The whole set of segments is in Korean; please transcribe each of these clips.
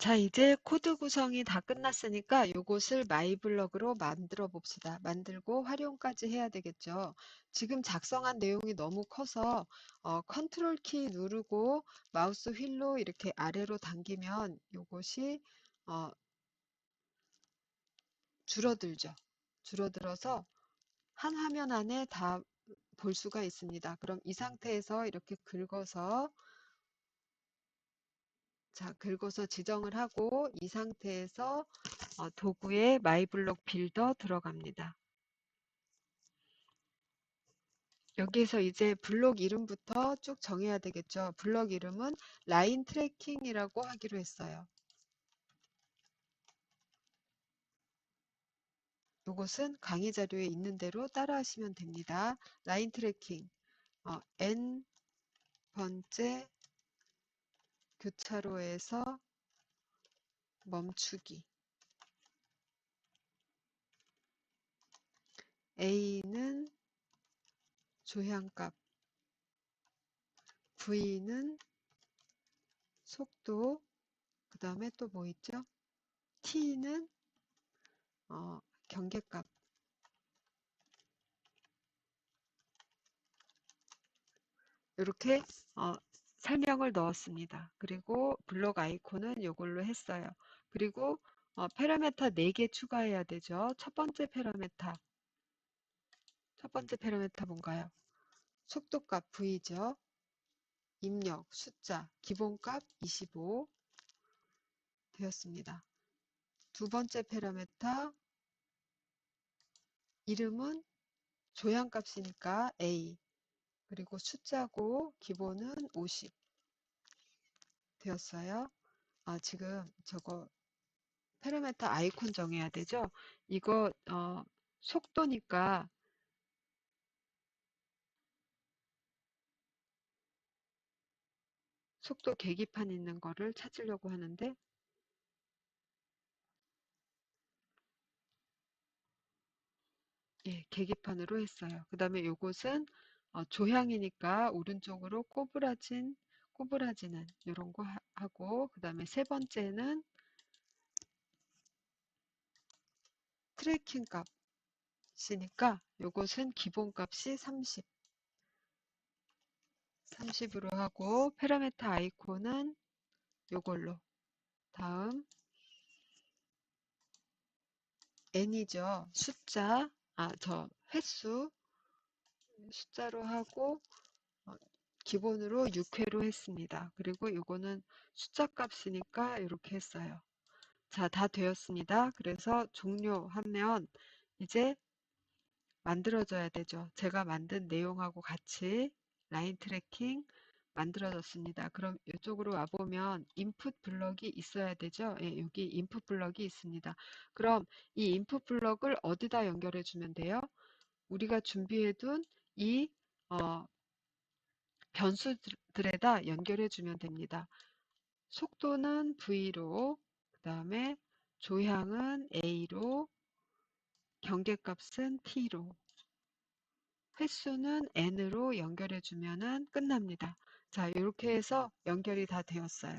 자, 이제 코드 구성이 다 끝났으니까 요것을 마이블럭으로 만들어 봅시다. 만들고 활용까지 해야 되겠죠. 지금 작성한 내용이 너무 커서 컨트롤 키 누르고 마우스 휠로 이렇게 아래로 당기면 요것이 어, 줄어들죠. 줄어들어서 한 화면 안에 다 볼 수가 있습니다. 그럼 이 상태에서 이렇게 긁어서 지정을 하고 이 상태에서 도구에 마이블록 빌더 들어갑니다. 여기에서 이제 블록 이름부터 쭉 정해야 되겠죠. 블록 이름은 라인 트래킹이라고 하기로 했어요. 이것은 강의 자료에 있는 대로 따라 하시면 됩니다. 라인 트래킹, N번째 교차로에서 멈추기. A는 조향값, V는 속도, 그 다음에 또 뭐 있죠? T는 경계값. 이렇게 설명을 넣었습니다. 그리고 블록 아이콘은 이걸로 했어요. 그리고 파라미터 4개 추가해야 되죠. 첫 번째 파라미터 뭔가요? 속도값 V죠. 입력, 숫자, 기본값 25 되었습니다. 두 번째 파라미터 이름은 조향값이니까 A, 그리고 숫자고 기본은 50 되었어요. 지금 저거 파라미터 아이콘 정해야 되죠. 이거 속도니까 속도 계기판 있는 거를 찾으려고 하는데 예, 계기판으로 했어요. 그 다음에 요것은 조향이니까 오른쪽으로 꼬부라지는 이런 거 하고, 그 다음에 세 번째는 트래킹 값이니까 요것은 기본값이 30으로 하고, 파라미터 아이콘은 요걸로. 다음 n이죠. 숫자, 숫자로 하고 기본으로 6회로 했습니다. 그리고 이거는 숫자 값이니까 이렇게 했어요. 자, 다 되었습니다. 그래서 종료하면 이제 만들어져야 되죠. 제가 만든 내용하고 같이 라인 트래킹 만들어졌습니다. 그럼 이쪽으로 와보면 인풋 블럭이 있어야 되죠. 예, 여기 인풋 블럭이 있습니다. 그럼 이 인풋 블럭을 어디다 연결해 주면 돼요? 우리가 준비해둔 이 변수들에다 연결해 주면 됩니다. 속도는 V로, 그 다음에 조향은 A로, 경계값은 T로, 횟수는 N으로 연결해 주면 끝납니다. 자, 이렇게 해서 연결이 다 되었어요.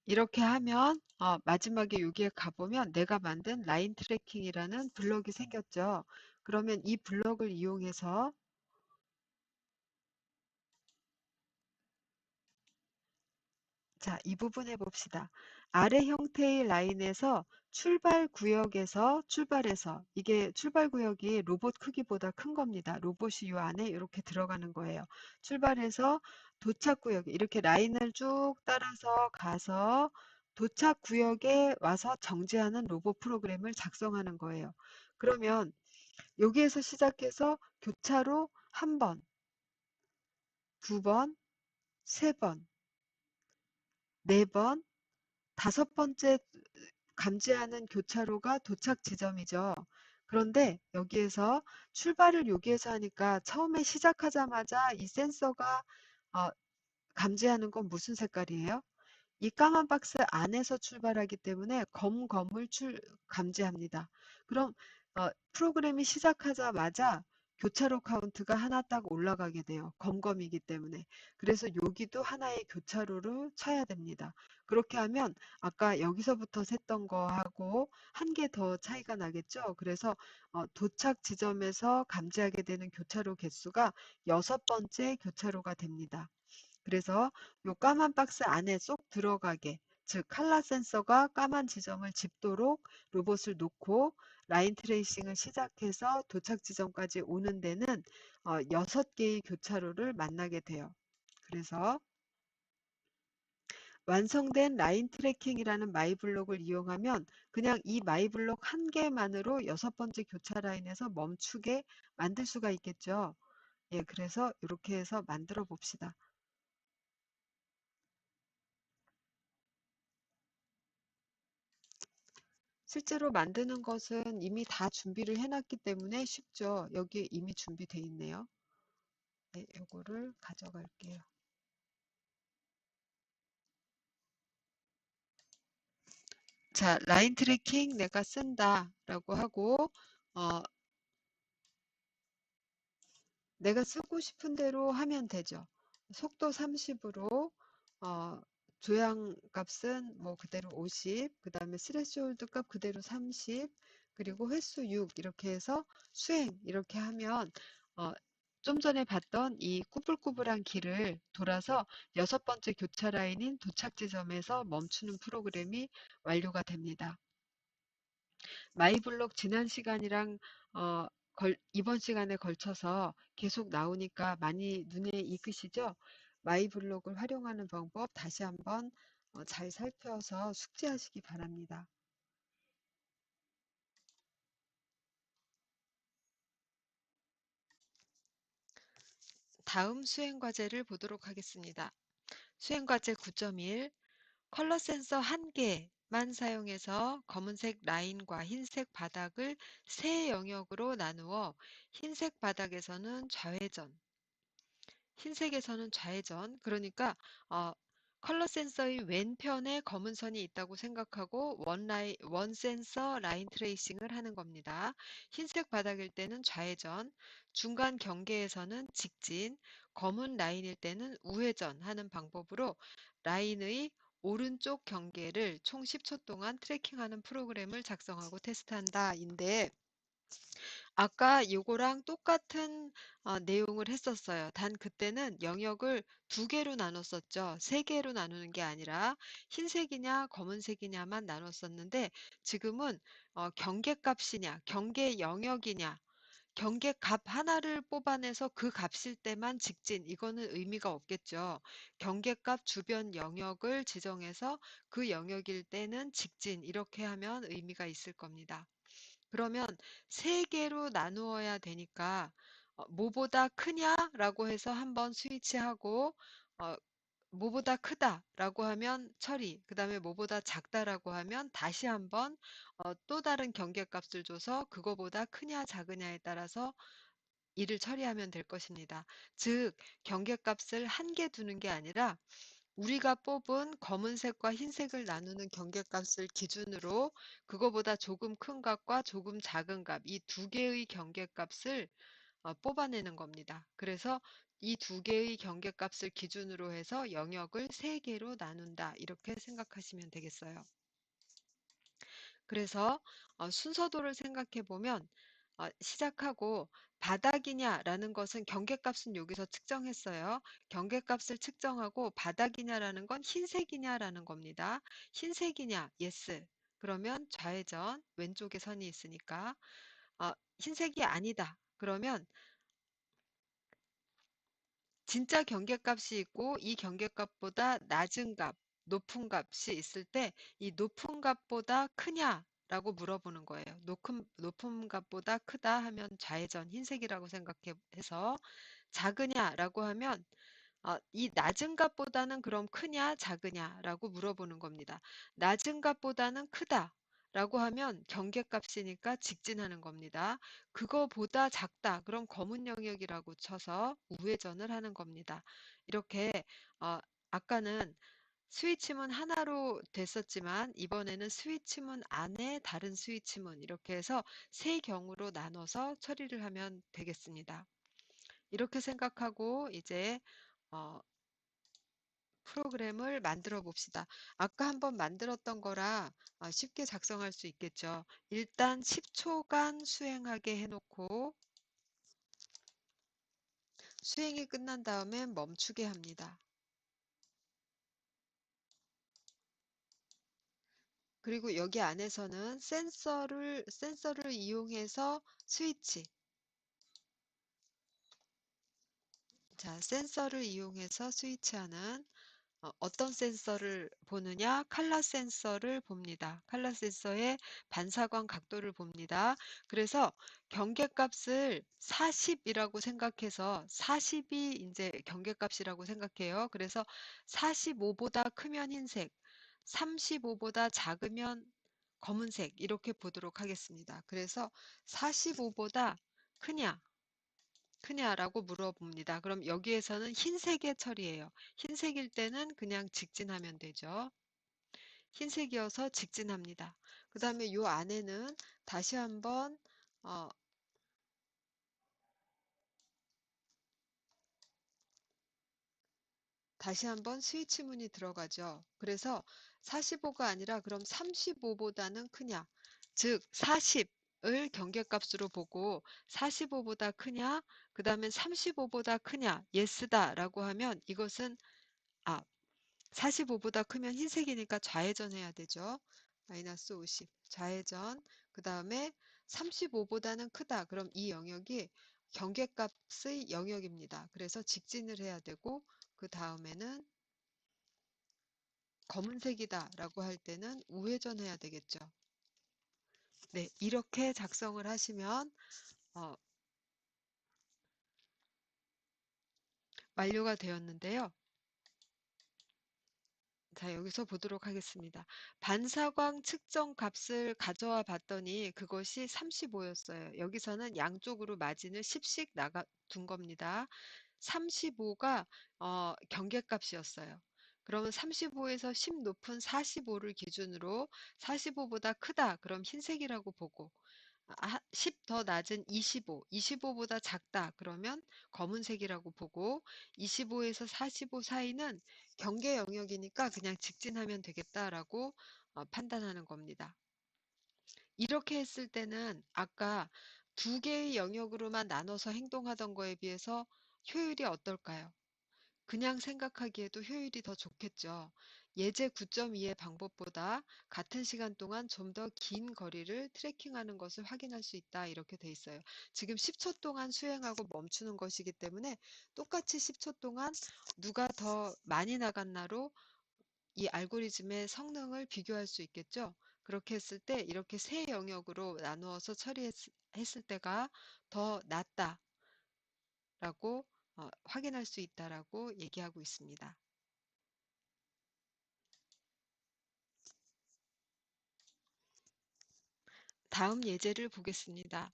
이렇게 하면 마지막에 여기에 가보면 내가 만든 라인 트래킹이라는 블럭이 생겼죠. 그러면 이 블럭을 이용해서 자, 이 부분 해봅시다. 아래 형태의 라인에서 출발 구역에서 출발해서 이게 출발 구역이 로봇 크기보다 큰 겁니다. 로봇이 이 안에 이렇게 들어가는 거예요. 출발해서 도착 구역 이렇게 라인을 쭉 따라서 가서 도착 구역에 와서 정지하는 로봇 프로그램을 작성하는 거예요. 그러면 여기에서 시작해서 교차로 한 번, 두 번, 세 번, 네 번, 다섯 번째 감지하는 교차로가 도착 지점이죠. 그런데 여기에서 출발을 여기에서 하니까 처음에 시작하자마자 이 센서가 어, 감지하는 건 무슨 색깔이에요? 이 까만 박스 안에서 출발하기 때문에 검을 감지합니다. 그럼 프로그램이 시작하자마자 교차로 카운트가 하나 딱 올라가게 돼요. 검검이기 때문에. 그래서 여기도 하나의 교차로를 쳐야 됩니다. 그렇게 하면 아까 여기서부터 셌던 거하고 한 개 더 차이가 나겠죠. 그래서 도착 지점에서 감지하게 되는 교차로 개수가 6번째 교차로가 됩니다. 그래서 요 까만 박스 안에 쏙 들어가게, 즉 칼라 센서가 까만 지점을 짚도록 로봇을 놓고 라인 트레이싱을 시작해서 도착 지점까지 오는 데는 6개의 교차로를 만나게 돼요. 그래서 완성된 라인 트래킹이라는 마이블록을 이용하면 그냥 이 마이블록 한 개만으로 6번째 교차 라인에서 멈추게 만들 수가 있겠죠. 예, 그래서 이렇게 해서 만들어 봅시다. 실제로 만드는 것은 이미 다 준비를 해놨기 때문에 쉽죠. 여기에 이미 준비되어 있네요. 네, 요거를 가져갈게요. 자, 라인 트래킹 내가 쓴다 라고 하고 어, 내가 쓰고 싶은 대로 하면 되죠. 속도 30으로 조향 값은 뭐 그대로 50, 그 다음에 스레시홀드 값 그대로 30, 그리고 횟수 6 이렇게 해서 수행 이렇게 하면 어, 좀 전에 봤던 이 꾸불꾸불한 길을 돌아서 6번째 교차 라인인 도착 지점에서 멈추는 프로그램이 완료가 됩니다. 마이블록 지난 시간이랑 이번 시간에 걸쳐서 계속 나오니까 많이 눈에 익으시죠? 마이블록을 활용하는 방법 다시 한번 잘 살펴서 숙지하시기 바랍니다. 다음 수행 과제를 보도록 하겠습니다. 수행 과제 9.1 컬러 센서 한 개만 사용해서 검은색 라인과 흰색 바닥을 세 영역으로 나누어 흰색 바닥에서는 좌회전, 흰색에서는 좌회전, 그러니까 어, 컬러 센서의 왼편에 검은 선이 있다고 생각하고 원 센서 라인 트레이싱을 하는 겁니다. 흰색 바닥일 때는 좌회전, 중간 경계에서는 직진, 검은 라인일 때는 우회전 하는 방법으로 라인의 오른쪽 경계를 총 10초 동안 트래킹하는 프로그램을 작성하고 테스트한다인데 아까 요거랑 똑같은 내용을 했었어요. 단 그때는 영역을 두 개로 나눴었죠. 세 개로 나누는 게 아니라 흰색이냐 검은색이냐만 나눴었는데 지금은 경계값이냐 경계 영역이냐 경계값 하나를 뽑아내서 그 값일 때만 직진, 이거는 의미가 없겠죠. 경계값 주변 영역을 지정해서 그 영역일 때는 직진, 이렇게 하면 의미가 있을 겁니다. 그러면 세 개로 나누어야 되니까 뭐보다 크냐라고 해서 한번 스위치하고 어, 뭐보다 크다라고 하면 처리, 그 다음에 뭐보다 작다라고 하면 다시 한번 또 다른 경계값을 줘서 그거보다 크냐 작으냐에 따라서 일을 처리하면 될 것입니다. 즉 경계값을 한 개 두는 게 아니라 우리가 뽑은 검은색과 흰색을 나누는 경계값을 기준으로 그거보다 조금 큰 값과 조금 작은 값, 이 두 개의 경계값을 뽑아내는 겁니다. 그래서 이 두 개의 경계값을 기준으로 해서 영역을 세 개로 나눈다. 이렇게 생각하시면 되겠어요. 그래서 순서도를 생각해 보면 시작하고 바닥이냐라는 것은 경계값은 여기서 측정했어요. 경계값을 측정하고 바닥이냐라는 건 흰색이냐라는 겁니다. 흰색이냐, yes. 그러면 좌회전, 왼쪽에 선이 있으니까 흰색이 아니다. 그러면 진짜 경계값이 있고 이 경계값보다 낮은 값, 높은 값이 있을 때 이 높은 값보다 크냐라고 물어보는 거예요. 높은 값보다 크다 하면 좌회전 흰색이라고 생각해서 작으냐라고 하면 이 낮은 값보다는 그럼 크냐 작으냐라고 물어보는 겁니다. 낮은 값보다는 크다. 라고 하면 경계값이니까 직진하는 겁니다. 그거보다 작다. 그럼 검은 영역이라고 쳐서 우회전을 하는 겁니다. 이렇게 아까는 스위치문 하나로 됐었지만 이번에는 스위치문 안에 다른 스위치문 이렇게 해서 세 경우로 나눠서 처리를 하면 되겠습니다. 이렇게 생각하고 이제 어, 프로그램을 만들어 봅시다. 아까 한번 만들었던 거라 쉽게 작성할 수 있겠죠. 일단 10초간 수행하게 해놓고 수행이 끝난 다음에 멈추게 합니다. 그리고 여기 안에서는 센서를 이용해서 스위치, 자, 센서를 이용해서 스위치하는 어떤 센서를 보느냐? 칼라 센서를 봅니다. 칼라 센서의 반사광 각도를 봅니다. 그래서 경계값을 40이라고 생각해서 40이 이제 경계값이라고 생각해요. 그래서 45보다 크면 흰색, 35보다 작으면 검은색 이렇게 보도록 하겠습니다. 그래서 45보다 크냐라고 물어봅니다. 그럼 여기에서는 흰색의 처리예요. 흰색일 때는 그냥 직진하면 되죠. 흰색이어서 직진합니다. 그 다음에 이 안에는 다시 한번 어, 스위치 문이 들어가죠. 그래서 45가 아니라 그럼 35보다는 크냐? 즉 40을 경계값으로 보고 45보다 크냐? 그 다음에 35보다 크냐? 예스다 라고 하면 이것은 45보다 크면 흰색이니까 좌회전해야 되죠. 마이너스 50. 좌회전. 그 다음에 35보다는 크다. 그럼 이 영역이 경계값의 영역입니다. 그래서 직진을 해야 되고 그 다음에는 검은색이다 라고 할 때는 우회전해야 되겠죠. 네, 이렇게 작성을 하시면 어, 완료가 되었는데요. 자, 여기서 보도록 하겠습니다. 반사광 측정 값을 가져와 봤더니 그것이 35였어요. 여기서는 양쪽으로 마진을 10씩 둔 겁니다. 35가 경계값이었어요. 그러면 35에서 10 높은 45를 기준으로 45보다 크다. 그럼 흰색이라고 보고 10 더 낮은 25, 25보다 작다. 그러면 검은색이라고 보고 25에서 45 사이는 경계 영역이니까 그냥 직진하면 되겠다라고 판단하는 겁니다. 이렇게 했을 때는 아까 두 개의 영역으로만 나눠서 행동하던 거에 비해서 효율이 어떨까요? 그냥 생각하기에도 효율이 더 좋겠죠. 예제 9.2의 방법보다 같은 시간 동안 좀 더 긴 거리를 트래킹하는 것을 확인할 수 있다. 이렇게 돼 있어요. 지금 10초 동안 수행하고 멈추는 것이기 때문에 똑같이 10초 동안 누가 더 많이 나갔나로 이 알고리즘의 성능을 비교할 수 있겠죠. 그렇게 했을 때 이렇게 세 영역으로 나누어서 처리했을 때가 더 낫다라고 확인할 수 있다라고 얘기하고 있습니다. 다음 예제를 보겠습니다.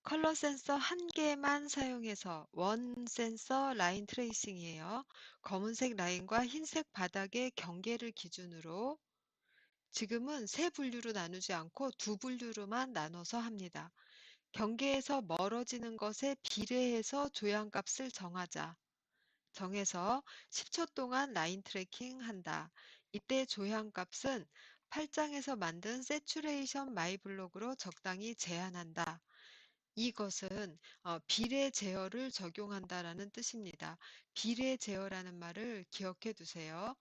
컬러 센서 한 개만 사용해서 원 센서 라인 트레이싱이에요. 검은색 라인과 흰색 바닥의 경계를 기준으로 지금은 세 분류로 나누지 않고 두 분류로만 나눠서 합니다. 경계에서 멀어지는 것에 비례해서 조향값을 정해서 10초 동안 라인 트래킹 한다. 이때 조향값은 8장에서 만든 세츄레이션 마이블록으로 적당히 제한한다. 이것은 비례 제어를 적용한다라는 뜻입니다. 비례 제어라는 말을 기억해 두세요.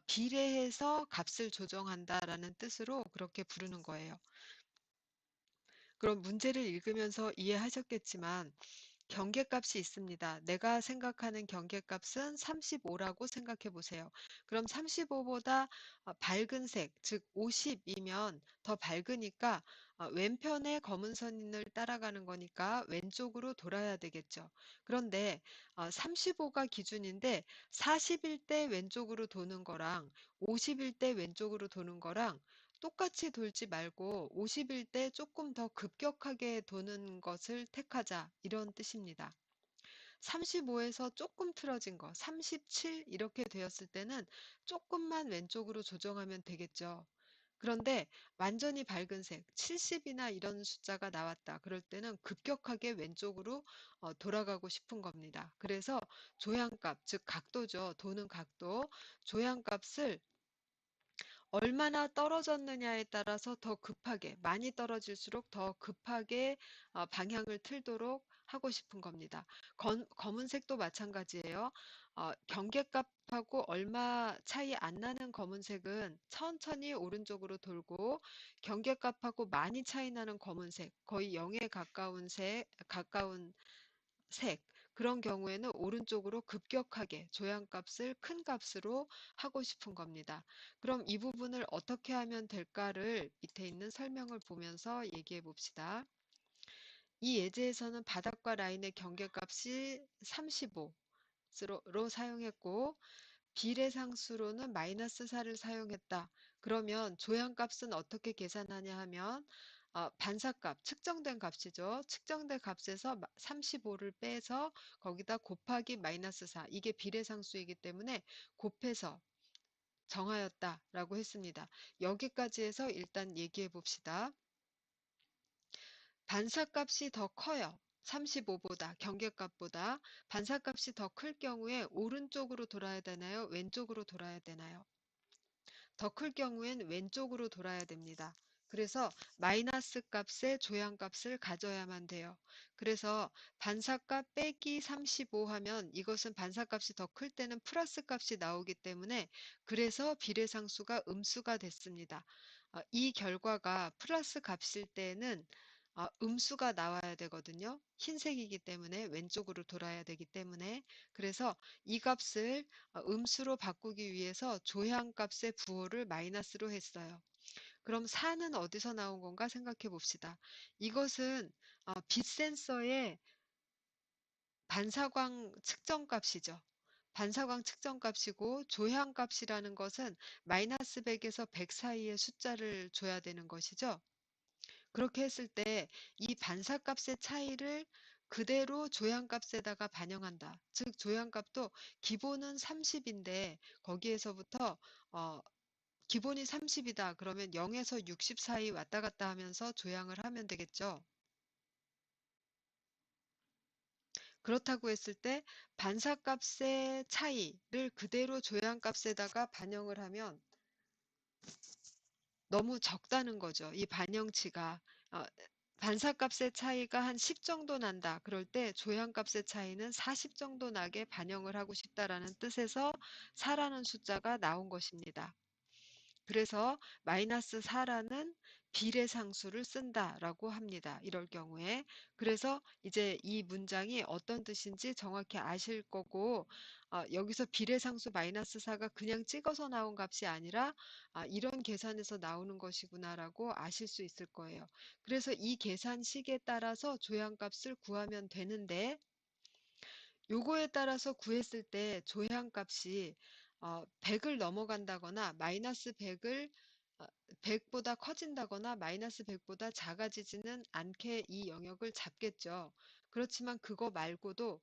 비례해서 값을 조정한다라는 뜻으로 그렇게 부르는 거예요. 그럼 문제를 읽으면서 이해하셨겠지만 경계값이 있습니다. 내가 생각하는 경계값은 35라고 생각해 보세요. 그럼 35보다 밝은 색, 즉 50이면 더 밝으니까 왼편의 검은 선을 따라가는 거니까 왼쪽으로 돌아야 되겠죠. 그런데 35가 기준인데 40일 때 왼쪽으로 도는 거랑 50일 때 왼쪽으로 도는 거랑 똑같이 돌지 말고 50일 때 조금 더 급격하게 도는 것을 택하자 이런 뜻입니다. 35에서 조금 틀어진 거, 37 이렇게 되었을 때는 조금만 왼쪽으로 조정하면 되겠죠. 그런데 완전히 밝은 색, 70이나 이런 숫자가 나왔다. 그럴 때는 급격하게 왼쪽으로 돌아가고 싶은 겁니다. 그래서 조향값, 즉 각도죠. 도는 각도, 조향값을 얼마나 떨어졌느냐에 따라서 더 급하게, 많이 떨어질수록 더 급하게 방향을 틀도록 하고 싶은 겁니다. 검은색도 마찬가지예요. 경계값하고 얼마 차이 안 나는 검은색은 천천히 오른쪽으로 돌고, 경계값하고 많이 차이 나는 검은색, 거의 0에 가까운 색, 그런 경우에는 오른쪽으로 급격하게 조향값을 큰 값으로 하고 싶은 겁니다. 그럼 이 부분을 어떻게 하면 될까를 밑에 있는 설명을 보면서 얘기해 봅시다. 이 예제에서는 바닥과 라인의 경계값이 35로 사용했고, 비례상수로는 마이너스 4를 사용했다. 그러면 조향값은 어떻게 계산하냐 하면 반사값, 측정된 값이죠. 측정된 값에서 35를 빼서 거기다 곱하기 마이너스 4. 이게 비례상수이기 때문에 곱해서 정하였다라고 했습니다. 여기까지 해서 일단 얘기해 봅시다. 반사값이 더 커요. 35보다, 경계값보다. 반사값이 더 클 경우에 오른쪽으로 돌아야 되나요? 왼쪽으로 돌아야 되나요? 더 클 경우엔 왼쪽으로 돌아야 됩니다. 그래서 마이너스 값의 조향값을 가져야만 돼요. 그래서 반사값 빼기 35 하면 이것은 반사값이 더 클 때는 플러스 값이 나오기 때문에 그래서 비례상수가 음수가 됐습니다. 이 결과가 플러스 값일 때는 음수가 나와야 되거든요. 흰색이기 때문에 왼쪽으로 돌아야 되기 때문에 그래서 이 값을 음수로 바꾸기 위해서 조향값의 부호를 마이너스로 했어요. 그럼 4는 어디서 나온 건가 생각해 봅시다. 이것은 빛 센서의 반사광 측정값이죠. 반사광 측정값이고 조향값이라는 것은 마이너스 100에서 100 사이의 숫자를 줘야 되는 것이죠. 그렇게 했을 때 이 반사값의 차이를 그대로 조향값에다가 반영한다. 즉 조향값도 기본은 30인데 거기에서부터 기본이 30이다. 그러면 0에서 60 사이 왔다 갔다 하면서 조향을 하면 되겠죠. 그렇다고 했을 때 반사값의 차이를 그대로 조향값에다가 반영을 하면 너무 적다는 거죠. 이 반영치가. 반사값의 차이가 한 10 정도 난다. 그럴 때 조향값의 차이는 40 정도 나게 반영을 하고 싶다라는 뜻에서 4라는 숫자가 나온 것입니다. 그래서 마이너스 4라는 비례상수를 쓴다라고 합니다. 이럴 경우에. 그래서 이제 이 문장이 어떤 뜻인지 정확히 아실 거고, 여기서 비례상수 마이너스 4가 그냥 찍어서 나온 값이 아니라 이런 계산에서 나오는 것이구나라고 아실 수 있을 거예요. 그래서 이 계산식에 따라서 조향값을 구하면 되는데, 요거에 따라서 구했을 때 조향값이 100을 넘어간다거나 마이너스 100을 100보다 커진다거나 마이너스 100보다 작아지지는 않게 이 영역을 잡겠죠. 그렇지만 그거 말고도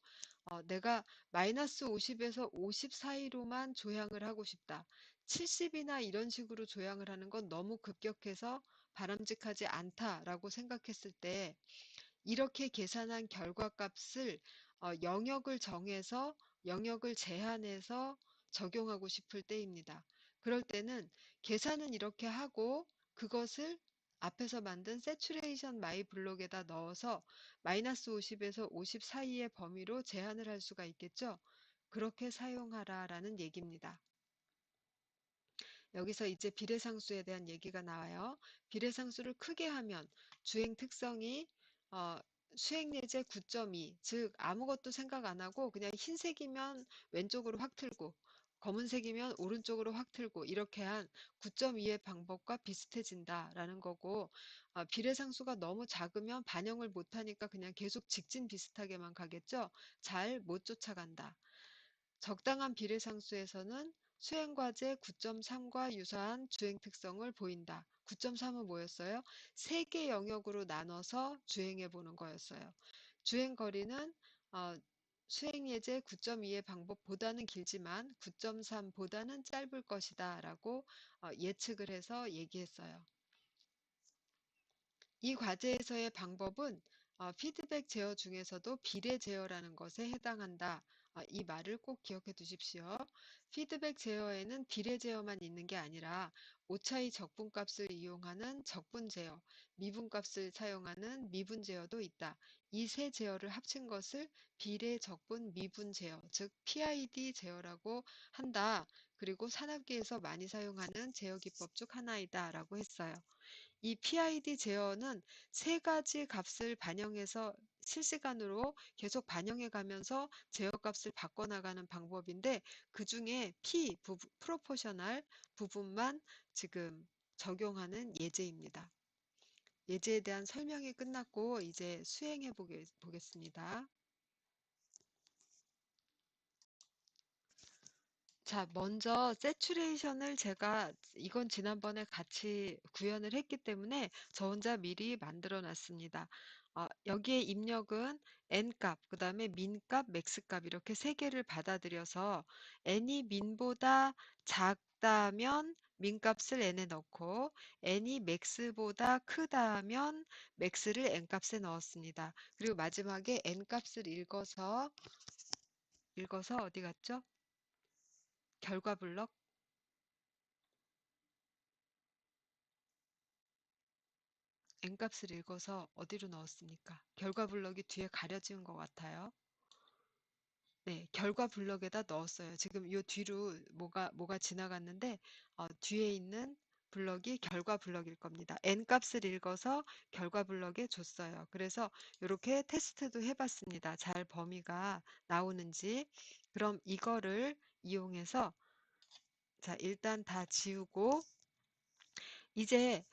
내가 마이너스 50에서 50 사이로만 조향을 하고 싶다. 70이나 이런 식으로 조향을 하는 건 너무 급격해서 바람직하지 않다라고 생각했을 때 이렇게 계산한 결과값을 영역을 정해서 영역을 제한해서 적용하고 싶을 때입니다. 그럴 때는 계산은 이렇게 하고 그것을 앞에서 만든 세츄레이션 마이 블록에다 넣어서 마이너스 50에서 50 사이의 범위로 제한을 할 수가 있겠죠. 그렇게 사용하라라는 얘기입니다. 여기서 이제 비례상수에 대한 얘기가 나와요. 비례상수를 크게 하면 주행 특성이 어, 수행예제 9.2, 즉 아무것도 생각 안 하고 그냥 흰색이면 왼쪽으로 확 틀고 검은색이면 오른쪽으로 확 틀고 이렇게 한 9.2의 방법과 비슷해진다라는 거고 비례상수가 너무 작으면 반영을 못하니까 그냥 계속 직진 비슷하게만 가겠죠. 잘 못 쫓아간다. 적당한 비례상수에서는 수행과제 9.3과 유사한 주행 특성을 보인다. 9.3은 뭐였어요? 세 개 영역으로 나눠서 주행해 보는 거였어요. 주행 거리는 수행예제 9.2의 방법보다는 길지만 9.3보다는 짧을 것이다 라고 예측을 해서 얘기했어요. 이 과제에서의 방법은 피드백 제어 중에서도 비례 제어라는 것에 해당한다. 이 말을 꼭 기억해 두십시오. 피드백 제어에는 비례 제어만 있는 게 아니라 오차의 적분값을 이용하는 적분 제어, 미분값을 사용하는 미분 제어도 있다. 이 세 제어를 합친 것을 비례 적분 미분 제어, 즉 PID 제어라고 한다. 그리고 산업계에서 많이 사용하는 제어 기법 중 하나이다 라고 했어요. 이 PID 제어는 세 가지 값을 반영해서 실시간으로 계속 반영해 가면서 제어 값을 바꿔나가는 방법인데 그 중에 프로포셔널 부분만 지금 적용하는 예제입니다. 예제에 대한 설명이 끝났고 이제 수행해 보겠습니다. 자, 먼저 세츄레이션을 제가 이건 지난번에 같이 구현을 했기 때문에 저 혼자 미리 만들어 놨습니다. 여기에 입력은 n값, 그 다음에 민값, 맥스값 이렇게 세 개를 받아들여서 n이 민보다 작다면 민값을 n에 넣고 n이 max보다 크다면 max를 n값에 넣었습니다. 그리고 마지막에 n값을 읽어서 어디 갔죠? 결과 블럭 n값을 읽어서 어디로 넣었습니까? 결과 블럭이 뒤에 가려진 것 같아요. 네, 결과 블럭에다 넣었어요. 지금 요 뒤로 뭐가 지나갔는데 뒤에 있는 블럭이 결과 블럭일 겁니다. n값을 읽어서 결과 블럭에 줬어요. 그래서 이렇게 테스트도 해봤습니다. 잘 범위가 나오는지. 그럼 이거를 이용해서 자, 일단 다 지우고 이제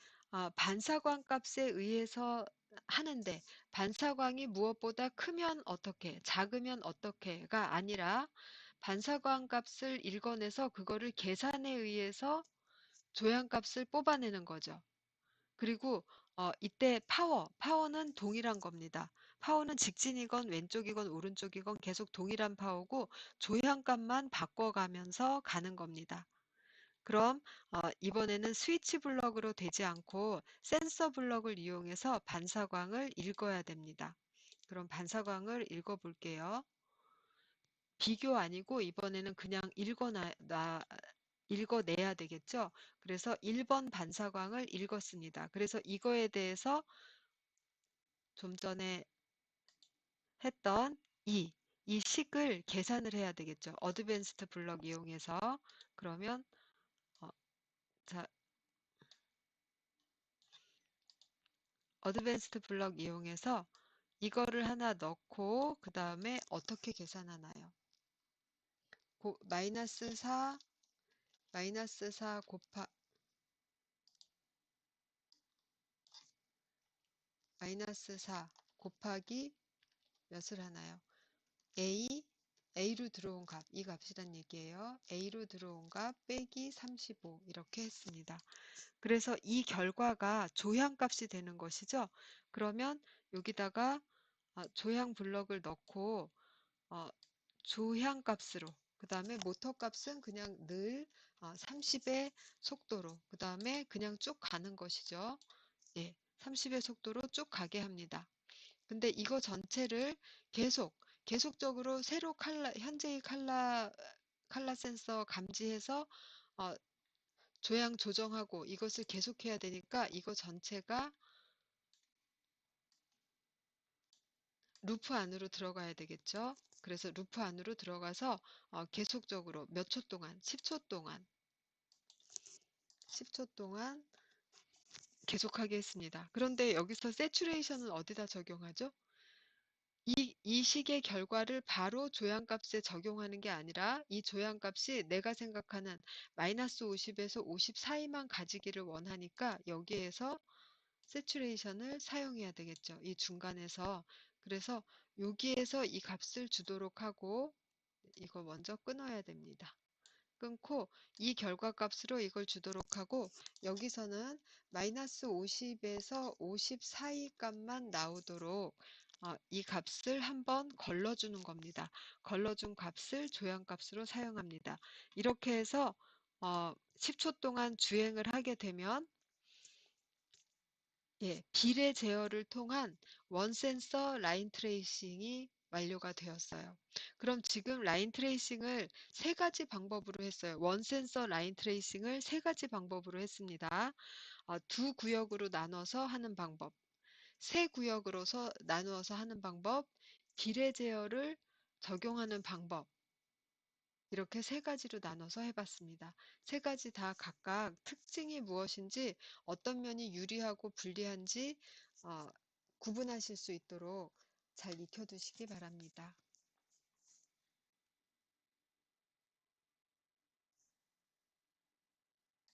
반사광 값에 의해서 하는데 반사광이 무엇보다 크면 어떻게, 작으면 어떻게가 아니라 반사광 값을 읽어내서 그거를 계산에 의해서 조향값을 뽑아내는 거죠. 그리고 이때 파워는 동일한 겁니다. 파워는 직진이건 왼쪽이건 오른쪽이건 계속 동일한 파워고 조향값만 바꿔가면서 가는 겁니다. 그럼 이번에는 스위치 블럭으로 되지 않고 센서 블럭을 이용해서 반사광을 읽어야 됩니다. 그럼 반사광을 읽어볼게요. 비교 아니고 이번에는 그냥 읽어내야 되겠죠? 그래서 1번 반사광을 읽었습니다. 그래서 이거에 대해서 좀 전에 했던 이 식을 계산을 해야 되겠죠. 어드밴스드 블럭 이용해서 그러면 자, 어드밴스드 블럭 이용해서 이거를 하나 넣고 그 다음에 어떻게 계산하나요? 마이너스 4 마이너스 4 곱하기 몇을 하나요? A로 들어온 값, 이 값이란 얘기예요. A로 들어온 값 빼기 35 이렇게 했습니다. 그래서 이 결과가 조향값이 되는 것이죠. 그러면 여기다가 조향 블럭을 넣고 조향값으로 그 다음에 모터값은 그냥 늘 30의 속도로 그 다음에 그냥 쭉 가는 것이죠. 예, 30의 속도로 쭉 가게 합니다. 근데 이거 전체를 계속적으로 새로 현재의 칼라 센서 감지해서 어, 조향 조정하고 이것을 계속해야 되니까 이거 전체가 루프 안으로 들어가야 되겠죠. 그래서 루프 안으로 들어가서 계속적으로 몇 초 동안, 10초 동안 계속하게 했습니다. 그런데 여기서 세츄레이션은 어디다 적용하죠? 이 식의 결과를 바로 조향값에 적용하는 게 아니라 이 조향값이 내가 생각하는 마이너스 50에서 50 사이만 가지기를 원하니까 여기에서 세츄레이션을 사용해야 되겠죠. 이 중간에서. 그래서 여기에서 이 값을 주도록 하고 이거 먼저 끊어야 됩니다. 끊고 이 결과값으로 이걸 주도록 하고 여기서는 마이너스 50에서 50 사이 값만 나오도록 이 값을 한번 걸러주는 겁니다. 걸러준 값을 조향값으로 사용합니다. 이렇게 해서 10초 동안 주행을 하게 되면 비례 제어를 통한 원센서 라인 트레이싱이 완료가 되었어요. 그럼 지금 라인 트레이싱을 세 가지 방법으로 했어요. 원센서 라인 트레이싱을 세 가지 방법으로 했습니다. 두 구역으로 나눠서 하는 방법, 세 구역으로서 나누어서 하는 방법, 비례 제어를 적용하는 방법, 이렇게 세 가지로 나눠서 해봤습니다. 세 가지 다 각각 특징이 무엇인지, 어떤 면이 유리하고 불리한지 구분하실 수 있도록 잘 익혀두시기 바랍니다.